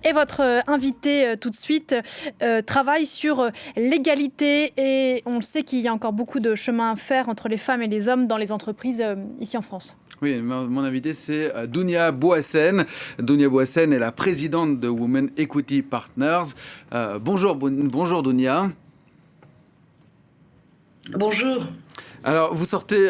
Et votre invité tout de suite travaille sur l'égalité et on le sait qu'il y a encore beaucoup de chemin à faire entre les femmes et les hommes dans les entreprises ici en France. Oui, mon invité, c'est Dounia Bouassen. Dounia Bouassen est la présidente de Women Equity Partners. Bonjour Dounia. Bonjour. Alors, vous sortez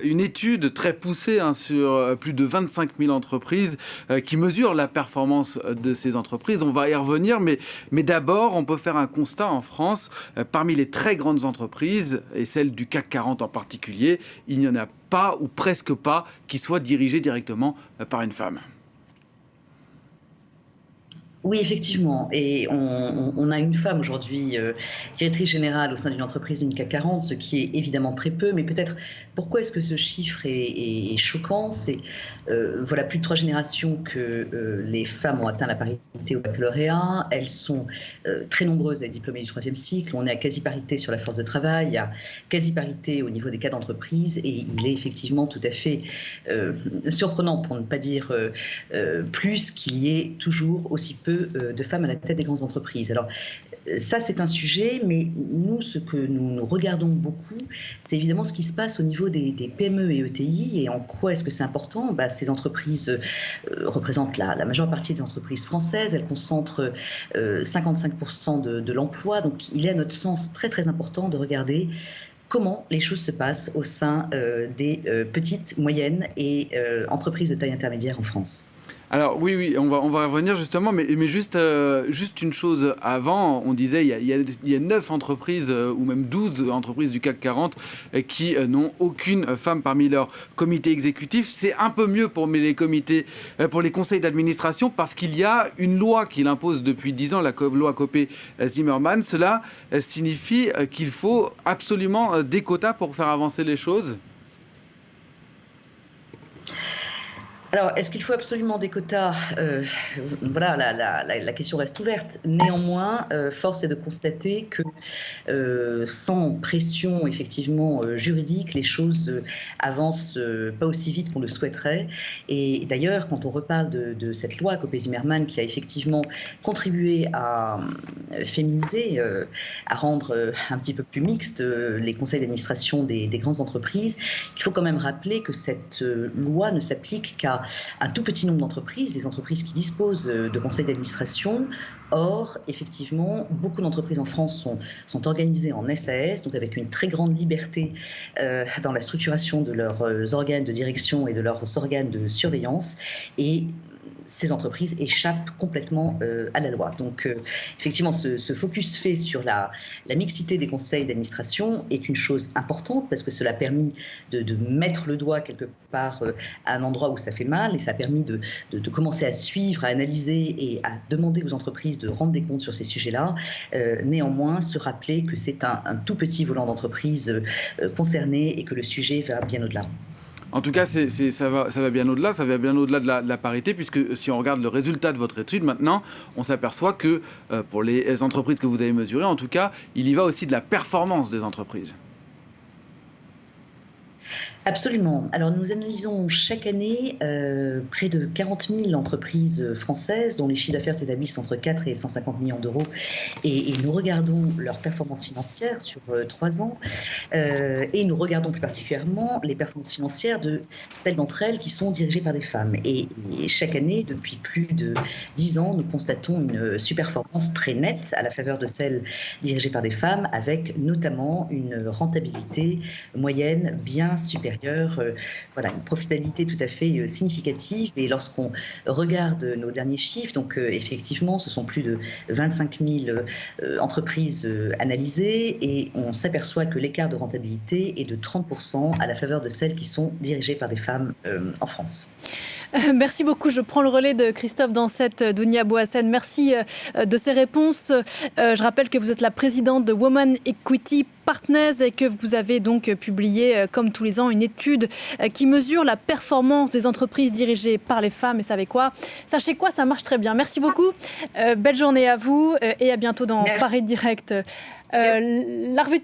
une étude très poussée sur plus de 25 000 entreprises qui mesurent la performance de ces entreprises. On va y revenir, mais d'abord, on peut faire un constat en France. Parmi les très grandes entreprises, et celles du CAC 40 en particulier, il n'y en a pas ou presque pas qui soient dirigées directement par une femme. Oui, effectivement. Et on a une femme aujourd'hui directrice générale au sein d'une entreprise d'une CAC 40, ce qui est évidemment très peu. Mais peut-être, pourquoi est-ce que ce chiffre est choquant ? C'est voilà plus de 3 générations que les femmes ont atteint la parité au baccalauréat. Elles sont très nombreuses à être diplômées du 3e cycle. On est à quasi-parité sur la force de travail. Il y a quasi-parité au niveau des cas d'entreprise. Et il est effectivement tout à fait surprenant, pour ne pas dire plus, qu'il y ait toujours aussi peu de femmes à la tête des grandes entreprises. Alors, ça, c'est un sujet, mais nous, ce que nous regardons beaucoup, c'est évidemment ce qui se passe au niveau des PME et ETI. Et en quoi est-ce que c'est important ? Ces entreprises représentent la majeure partie des entreprises françaises. Elles concentrent 55% de l'emploi. Donc, il est à notre sens très, très important de regarder comment les choses se passent au sein des petites, moyennes et entreprises de taille intermédiaire en France. Alors oui, on va revenir justement, mais juste une chose avant, on disait il y a 9 entreprises ou même 12 entreprises du CAC 40 qui n'ont aucune femme parmi leurs comités exécutifs. C'est un peu mieux pour les comités, pour les conseils d'administration, parce qu'il y a une loi qui l'impose depuis 10 ans, la loi Copé-Zimmermann. Cela signifie qu'il faut absolument des quotas pour faire avancer les choses. Alors, est-ce qu'il faut absolument des quotas ? Voilà, la question reste ouverte. Néanmoins, force est de constater que sans pression effectivement juridique, les choses avancent pas aussi vite qu'on le souhaiterait. Et d'ailleurs, quand on reparle de cette loi Copé-Zimmermann qui a effectivement contribué à féminiser, à rendre un petit peu plus mixte les conseils d'administration des grandes entreprises, il faut quand même rappeler que cette loi ne s'applique qu'à un tout petit nombre d'entreprises, des entreprises qui disposent de conseils d'administration. Or, effectivement, beaucoup d'entreprises en France sont organisées en SAS, donc avec une très grande liberté dans la structuration de leurs organes de direction et de leurs organes de surveillance. Et ces entreprises échappent complètement à la loi. Donc, effectivement, ce focus fait sur la mixité des conseils d'administration est une chose importante parce que cela a permis de mettre le doigt quelque part à un endroit où ça fait mal et ça a permis de commencer à suivre, à analyser et à demander aux entreprises de rendre des comptes sur ces sujets-là. Néanmoins, se rappeler que c'est un tout petit volant d'entreprise concerné et que le sujet va bien au-delà. En tout cas, ça va bien au-delà, de la parité, puisque si on regarde le résultat de votre étude, maintenant, on s'aperçoit que pour les entreprises que vous avez mesurées, en tout cas, il y va aussi de la performance des entreprises. Absolument. Alors nous analysons chaque année près de 40 000 entreprises françaises dont les chiffres d'affaires s'établissent entre 4 et 150 millions d'euros et nous regardons leur performance financière sur 3 ans et nous regardons plus particulièrement les performances financières de celles d'entre elles qui sont dirigées par des femmes. Et chaque année, depuis plus de 10 ans, nous constatons une surperformance très nette à la faveur de celles dirigées par des femmes avec notamment une rentabilité moyenne bien supérieure. Voilà, une profitabilité tout à fait significative. Et lorsqu'on regarde nos derniers chiffres, donc effectivement, ce sont plus de 25 000 entreprises analysées et on s'aperçoit que l'écart de rentabilité est de 30% à la faveur de celles qui sont dirigées par des femmes en France. Merci beaucoup. Je prends le relais de Christophe Dansette, Dounia Bouassen. Merci de ces réponses. Je rappelle que vous êtes la présidente de Women Equity Partners et que vous avez donc publié, comme tous les ans, une étude qui mesure la performance des entreprises dirigées par les femmes. Et savez quoi ? Sachez quoi, ça marche très bien. Merci beaucoup. Belle journée à vous et à bientôt dans Paris Direct. La revue